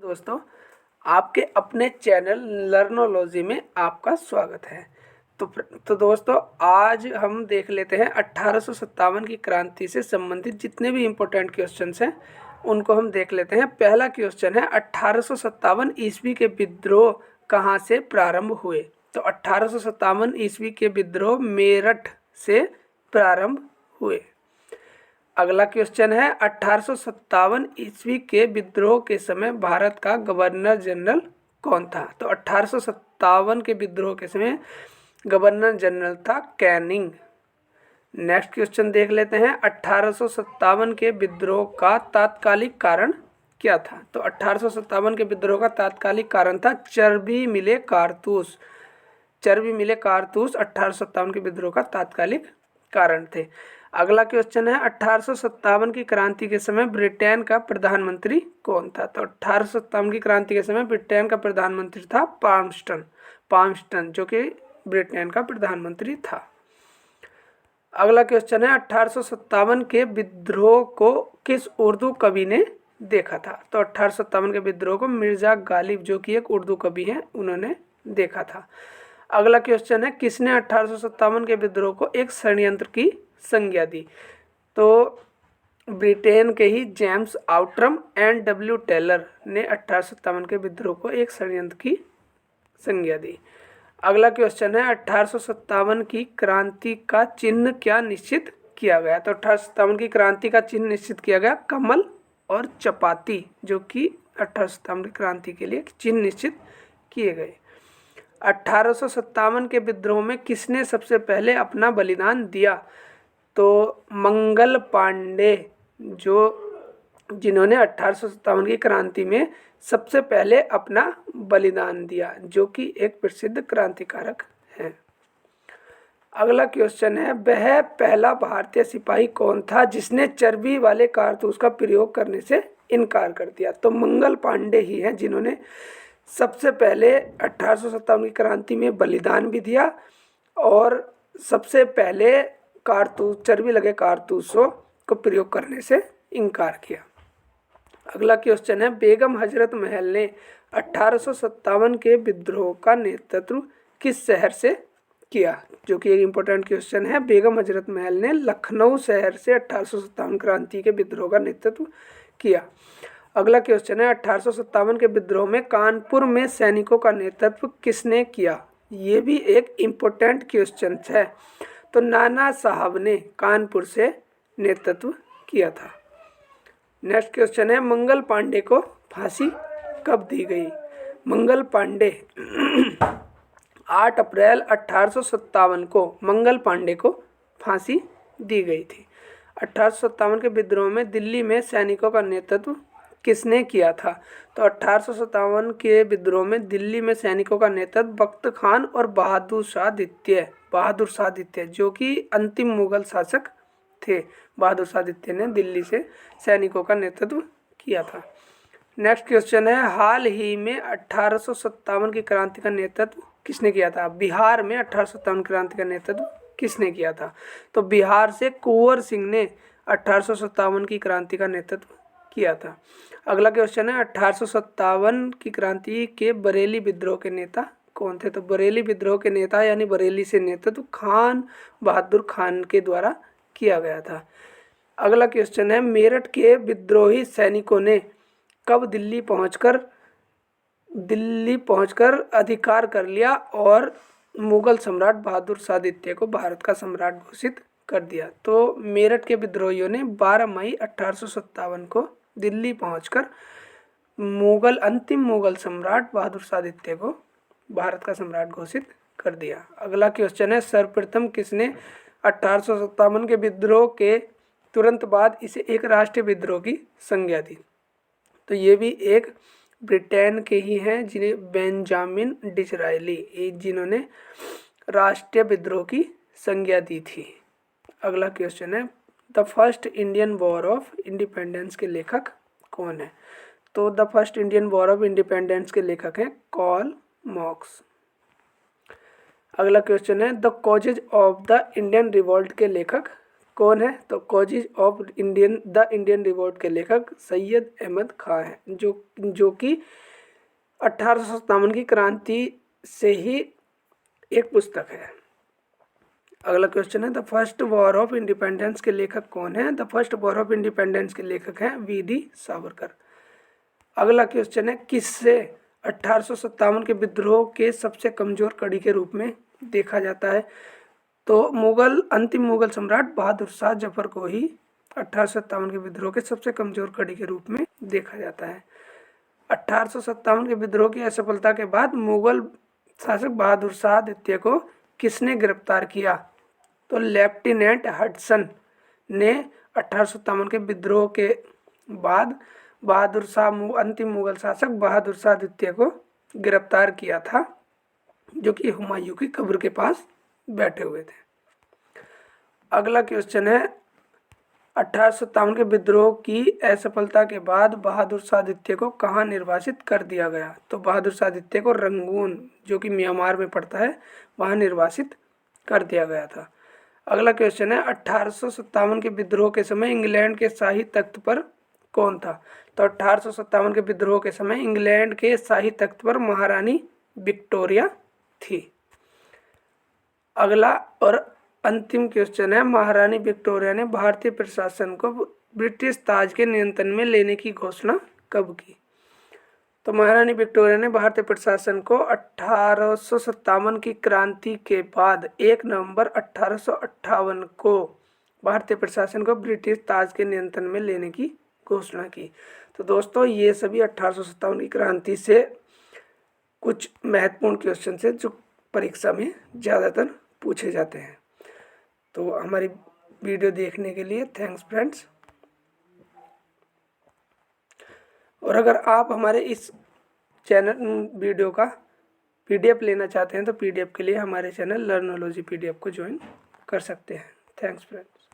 दोस्तों, आपके अपने चैनल लर्नोलॉजी में आपका स्वागत है। तो दोस्तों, आज हम देख लेते हैं 1857 की क्रांति से संबंधित जितने भी इम्पोर्टेंट क्वेश्चंस हैं उनको हम देख लेते हैं। पहला क्वेश्चन है 1857 ईस्वी के विद्रोह कहाँ से प्रारंभ हुए। तो 1857 ईस्वी के विद्रोह मेरठ से प्रारंभ हुए। अगला क्वेश्चन है 1857 ईस्वी के विद्रोह के समय भारत का गवर्नर जनरल कौन था। तो 1857 के विद्रोह के समय गवर्नर जनरल था कैनिंग। नेक्स्ट क्वेश्चन देख लेते हैं 1857 के विद्रोह का तात्कालिक कारण क्या था। तो 1857 के विद्रोह का तात्कालिक कारण था चर्बी मिले कारतूस। 1857 के विद्रोह का तात्कालिक कारण थे। अगला क्वेश्चन है 1857 की क्रांति के समय ब्रिटेन का प्रधानमंत्री कौन था। तो 1857 की क्रांति के समय ब्रिटेन का प्रधानमंत्री था पाल्मस्टन, जो कि ब्रिटेन का प्रधानमंत्री था। अगला क्वेश्चन है 1857 के विद्रोह को किस उर्दू कवि ने देखा था। तो 1857 के विद्रोह को मिर्जा गालिब, जो कि एक उर्दू कवि हैं, उन्होंने देखा था। अगला क्वेश्चन है किसने 1857 के विद्रोह को एक षड्यंत्र की संज्ञा दी। तो ब्रिटेन के ही James Outram and W Taylor ने 1857 के विद्रोह को एक षड्यंत्र की संज्ञा दी। अगला क्वेश्चन है 1857 की क्रांति का चिन्ह क्या निश्चित किया गया। तो 1857 की क्रांति का चिन्ह निश्चित किया गया कमल और चपाती, जो कि 1857 की क्रांति के लिए चिन्ह निश्चित किए गए। 1857 के विद्रोह में किसने सबसे पहले अपना बलिदान दिया। तो मंगल पांडे, जिन्होंने 1857 की क्रांति में सबसे पहले अपना बलिदान दिया, जो कि एक प्रसिद्ध क्रांतिकारक हैं। अगला क्वेश्चन है वह पहला भारतीय सिपाही कौन था जिसने चर्बी वाले कारतूस का प्रयोग करने से इनकार कर दिया। तो मंगल पांडे ही हैं जिन्होंने सबसे पहले 1857 की क्रांति में बलिदान भी दिया और सबसे पहले चर्बी लगे कारतूसों को प्रयोग करने से इनकार किया। अगला क्वेश्चन है बेगम हजरत महल ने 1857 के विद्रोह का नेतृत्व किस शहर से किया, जो कि एक इम्पोर्टेंट क्वेश्चन है। बेगम हजरत महल ने लखनऊ शहर से 1857 क्रांति के विद्रोह का नेतृत्व किया। अगला क्वेश्चन है 1857 के विद्रोह में कानपुर में सैनिकों का नेतृत्व किसने किया। ये भी एक इम्पोर्टेंट क्वेश्चन है। तो नाना साहब ने कानपुर से नेतृत्व किया था। नेक्स्ट क्वेश्चन है मंगल पांडे को फांसी कब दी गई। मंगल पांडे 8 अप्रैल 1857 को मंगल पांडे को फांसी दी गई थी। 1857 के विद्रोह में दिल्ली में सैनिकों का नेतृत्व किसने किया था। तो 1857 के विद्रोह में दिल्ली में सैनिकों का नेतृत्व बख्त खान और बहादुर शाह द्वितीय, जो कि अंतिम मुगल शासक थे। बहादुर शाह द्वितीय ने दिल्ली से सैनिकों का नेतृत्व किया था। नेक्स्ट क्वेश्चन है हाल ही में 1857 की क्रांति का नेतृत्व किसने किया था। बिहार में 1857 क्रांति का नेतृत्व किसने किया था। तो बिहार से कुंवर सिंह ने 1857 की क्रांति का नेतृत्व किया था। अगला क्वेश्चन है 1857 की क्रांति के बरेली विद्रोह के नेता कौन थे। तो बरेली विद्रोह के नेता यानी बरेली से नेतृत्व खान बहादुर खान के द्वारा किया गया था। अगला क्वेश्चन है मेरठ के विद्रोही सैनिकों ने कब दिल्ली पहुंचकर अधिकार कर लिया और मुगल सम्राट बहादुर शाह द्वितीय को भारत का सम्राट घोषित कर दिया। तो मेरठ के विद्रोहियों ने 12 मई 1857 को दिल्ली पहुंचकर अंतिम मुगल सम्राट बहादुर शाह द्वितीय को भारत का सम्राट घोषित कर दिया। अगला क्वेश्चन है सर्वप्रथम किसने 1857 के विद्रोह के तुरंत बाद इसे एक राष्ट्रीय विद्रोह की संज्ञा दी। तो ये भी एक ब्रिटेन के ही हैं जिन्हें बेंजामिन डिसरायली, जिन्होंने राष्ट्रीय विद्रोह की संज्ञा दी थी। अगला क्वेश्चन है the first Indian war of independence के लेखक कौन है। तो the first Indian war of independence के लेखक हैं कार्ल मार्क्स। अगला क्वेश्चन है the causes of the Indian revolt के लेखक कौन है? तो causes of the Indian revolt के लेखक सैयद अहमद खां हैं, जो कि 1857 की क्रांति से ही एक पुस्तक है। अगला क्वेश्चन है the first war of independence के लेखक कौन है? The first war of independence के लेखक हैं वी.डी. सावरकर। अगला क्वेश्चन है किससे 1857 के विद्रोह के सबसे कमजोर कड़ी के रूप में देखा जाता है? तो अंतिम मुगल सम्राट बहादुर शाह जफर को ही 1857 के विद्रोह के सबसे कमजोर कड़ी के रूप में देखा जाता है। 1857 के विद्रोह की असफलता के बाद मुगल शासक बहादुर शाह द्वितीय को किसने गिरफ्तार किया? तो लेफ्टिनेंट हडसन ने 1857 के विद्रोह के बाद अंतिम मुगल शासक बहादुर शाह द्वितीय को गिरफ्तार किया था, जो कि हुमायूं की कब्र के पास बैठे हुए थे। अगला क्वेश्चन है 1857 के विद्रोह की असफलता के बाद बहादुर शाह द्वितीय को कहाँ निर्वासित कर दिया गया? तो बहादुर शाह द्वितीय को रंगून, जो कि म्यांमार में पड़ता है, वहाँ निर्वासित कर दिया गया था। अगला क्वेश्चन है 1857 के विद्रोह के समय इंग्लैंड के शाही तख्त पर कौन था? तो 1857 के विद्रोह के समय इंग्लैंड के शाही तख्त पर महारानी विक्टोरिया थी। अगला और अंतिम क्वेश्चन है महारानी विक्टोरिया ने भारतीय प्रशासन को ब्रिटिश ताज के नियंत्रण में लेने की घोषणा कब की? तो महारानी विक्टोरिया ने भारतीय प्रशासन को 1857 की क्रांति के बाद 1 नवंबर 1858 को भारतीय प्रशासन को ब्रिटिश ताज के नियंत्रण में लेने की घोषणा की। तो दोस्तों ये सभी 1857 की क्रांति से कुछ महत्वपूर्ण क्वेश्चन है जो परीक्षा में ज़्यादातर पूछे जाते हैं। तो हमारी वीडियो देखने के लिए थैंक्स फ्रेंड्स। और अगर आप हमारे इस चैनल वीडियो का पीडीएफ लेना चाहते हैं तो पीडीएफ के लिए हमारे चैनल लर्नोलॉजी पीडीएफ को ज्वाइन कर सकते हैं। Thanks friends.